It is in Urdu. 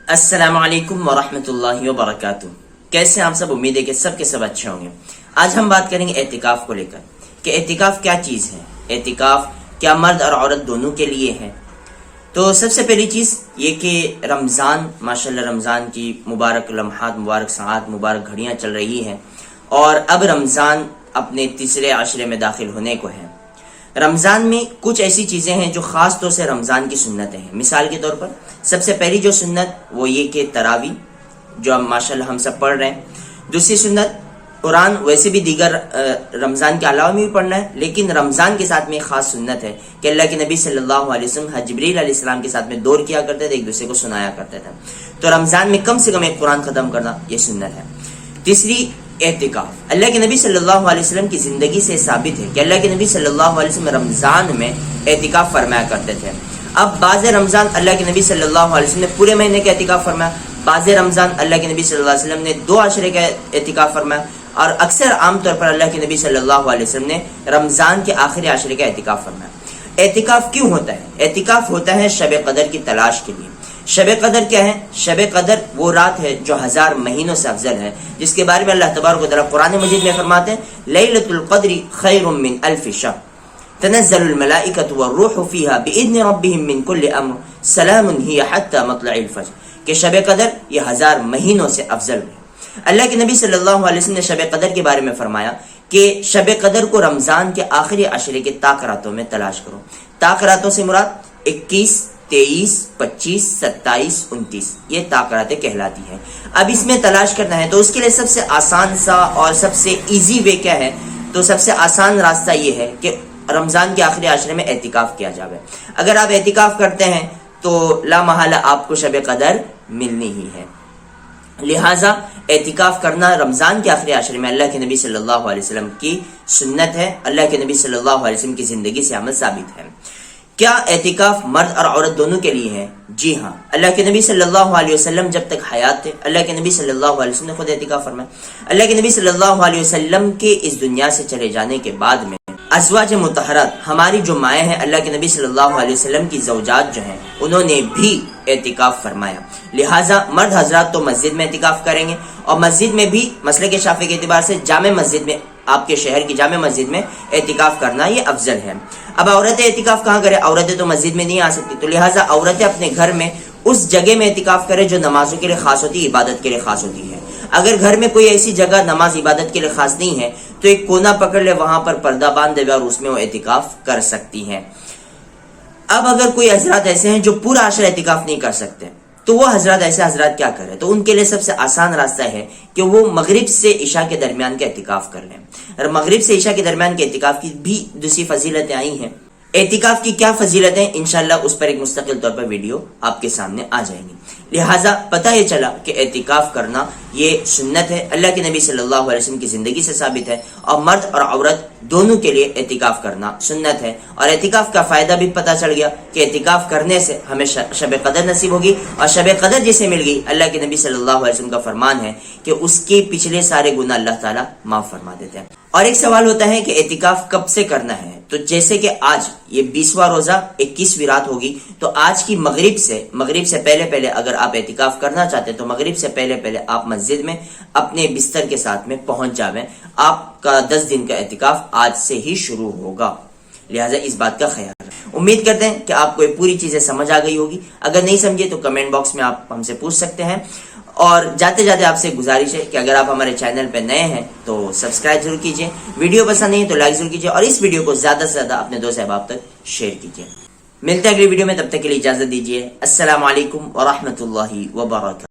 السلام علیکم ورحمۃ اللہ وبرکاتہ۔ کیسے آپ سب؟ امید ہے کہ سب کے سب اچھے ہوں گے۔ آج ہم بات کریں گے اعتکاف کو لے کر کہ اعتکاف کیا چیز ہے، اعتکاف کیا مرد اور عورت دونوں کے لیے ہے۔ تو سب سے پہلی چیز یہ کہ رمضان، ماشاءاللہ رمضان کی مبارک لمحات، مبارک ساعات، مبارک گھڑیاں چل رہی ہیں اور اب رمضان اپنے تیسرے عشرے میں داخل ہونے کو ہے۔ رمضان میں کچھ ایسی چیزیں ہیں جو خاص طور سے رمضان کی سنتیں ہیں۔ مثال کے طور پر سب سے پہلی جو سنت وہ یہ کہ تراوی جو ہم ماشاءاللہ ہم سب پڑھ رہے ہیں۔ دوسری سنت قرآن ویسے بھی دیگر رمضان کے علاوہ میں بھی پڑھنا ہے، لیکن رمضان کے ساتھ میں ایک خاص سنت ہے کہ اللہ کے نبی صلی اللہ علیہ وسلم جبریل علیہ السلام کے ساتھ میں دور کیا کرتے تھے، ایک دوسرے کو سنایا کرتے تھے۔ تو رمضان میں کم سے کم ایک قرآن ختم کرنا یہ سنت ہے۔ تیسری اعتکاف، اللہ کے نبی صلی اللہ علیہ وسلم کی زندگی سے ثابت ہے کہ اللہ کے نبی صلی اللہ علیہ وسلم رمضان میں اعتکاف فرمایا کرتے تھے۔ اب بعض رمضان اللہ کے نبی صلی اللہ علیہ وسلم نے پورے مہینے کا اعتکاف فرمایا، بعض رمضان اللہ کے نبی صلی اللہ علیہ وسلم نے 2 عشرے کا اعتکاف فرمایا، اور اکثر عام طور پر اللہ کے نبی صلی اللہ علیہ وسلم نے رمضان کے آخری عشرے کا اعتکاف فرمایا۔ اعتکاف کیوں ہوتا ہے؟ اعتکاف ہوتا ہے شب قدر کی تلاش کے لیے۔ شب قدر کیا ہے؟ شب قدر وہ رات ہے جو 1000 مہینوں سے افضل ہے، جس کے بارے میں اللہ تبارک و تعالیٰ قرآن مجید میں فرماتے ہیں لیلۃ القدر خیر من الف شہر تنزل الملائکۃ والروح فیہا بإذن ربہم من کل امر سلام ہی حتی مطلع الفجر، کہ شب قدر یہ 1000 مہینوں سے افضل ہے۔ اللہ کے نبی صلی اللہ علیہ وسلم نے شب قدر کے بارے میں فرمایا کہ شب قدر کو رمضان کے آخری عشرے کے طاق راتوں میں تلاش کرو۔ طاق راتوں سے مراد 21، 23، 25، 27، 29 یہ طاق راتیں کہلاتی ہیں۔ اب اس میں تلاش کرنا ہے تو اس کے لیے سب سے آسان سا اور سب سے ایزی وے کیا ہے؟ تو سب سے آسان راستہ یہ ہے کہ رمضان کے آخری عشرے میں اعتکاف کیا جائے۔ اگر آپ اعتکاف کرتے ہیں تو لا محالہ آپ کو شب قدر ملنی ہی ہے۔ لہٰذا اعتکاف کرنا رمضان کے آخری عشرے میں اللہ کے نبی صلی اللہ علیہ وسلم کی سنت ہے، اللہ کے نبی صلی اللہ علیہ وسلم کی زندگی سے عمل ثابت ہے۔ کیا اعتکاف مرد اور عورت دونوں کے لیے ہے؟ جی ہاں، اللہ کے نبی صلی اللہ علیہ وسلم جب تک حیات تھے اللہ کے نبی صلی اللہ علیہ وسلم نے خود اعتکاف فرمایا۔ اللہ کے نبی صلی اللہ علیہ وسلم کے اس دنیا سے چلے جانے کے بعد میں ازواج مطہرات ہماری جو مائیں ہیں، اللہ کے نبی صلی اللہ علیہ وسلم کی زوجات جو ہیں انہوں نے بھی اعتکاف فرمایا۔ لہٰذا مرد حضرات تو مسجد میں اعتکاف کریں گے، اور مسجد میں بھی مسلک شافعی کے اعتبار سے جامع مسجد میں، آپ کے شہر کی جامع مسجد میں اعتکاف کرنا یہ افضل ہے۔ اب عورتیں اعتکاف کہاں کریں؟ عورتیں تو مسجد میں نہیں آ سکتی، تو لہٰذا عورتیں اپنے گھر میں اس جگہ میں اعتکاف کریں جو نمازوں کے لیے خاص ہوتی ہے، عبادت کے لیے خاص ہوتی ہے۔ اگر گھر میں کوئی ایسی جگہ نماز عبادت کے لیے خاص نہیں ہے تو ایک کونا پکڑ لے، وہاں پر پردہ باندھ دے اور اس میں وہ اعتکاف کر سکتی ہیں۔ اب اگر کوئی حضرات ایسے ہیں جو پورا عشرہ اعتکاف نہیں کر سکتے تو وہ حضرات ایسے حضرات کیا کریں؟ تو ان کے لیے سب سے آسان راستہ ہے کہ وہ مغرب سے عشاء کے درمیان کا اعتکاف کر لیں۔ اور مغرب سے عشاء کے درمیان کے اعتکاف کی بھی دوسری فضیلتیں آئی ہیں۔ اعتکاف کی کیا فضیلتیں؟ انشاءاللہ اس پر ایک مستقل طور پر ویڈیو آپ کے سامنے آ جائیں گی۔ لہٰذا پتہ یہ چلا کہ اعتکاف کرنا یہ سنت ہے، اللہ کے نبی صلی اللہ علیہ وسلم کی زندگی سے ثابت ہے، اور مرد اور عورت دونوں کے لیے اعتکاف کرنا سنت ہے۔ اور اعتکاف کا فائدہ بھی پتہ چل گیا کہ اعتکاف کرنے سے ہمیں شب قدر نصیب ہوگی، اور شب قدر جسے مل گئی اللہ کے نبی صلی اللہ علیہ وسلم کا فرمان ہے کہ اس کے پچھلے سارے گناہ اللہ تعالیٰ معاف فرما دیتے ہیں۔ اور ایک سوال ہوتا ہے کہ اعتکاف کب سے کرنا ہے؟ تو جیسے کہ آج یہ 20واں روزہ 21ویں رات ہوگی، تو آج کی مغرب سے پہلے اگر آپ اعتکاف کرنا چاہتے ہیں تو مغرب سے پہلے آپ مسجد میں اپنے بستر کے ساتھ میں پہنچ جاویں۔ آپ کا 10 دن کا اعتکاف آج سے ہی شروع ہوگا، لہٰذا اس بات کا خیال رکھیں۔ امید کرتے ہیں کہ آپ کو یہ پوری چیزیں سمجھ آ گئی ہوگی۔ اگر نہیں سمجھے تو کمنٹ باکس میں آپ ہم سے پوچھ سکتے ہیں، اور جاتے آپ سے گزارش ہے کہ اگر آپ ہمارے چینل پہ نئے ہیں تو سبسکرائب ضرور کیجئے، ویڈیو پسند نہیں ہے تو لائک ضرور کیجئے، اور اس ویڈیو کو زیادہ سے زیادہ اپنے دوست احباب تک شیئر کیجئے۔ ملتے ہیں اگلی ویڈیو میں، تب تک کے لیے اجازت دیجیے۔ السلام علیکم ورحمۃ اللہ وبرکاتہ۔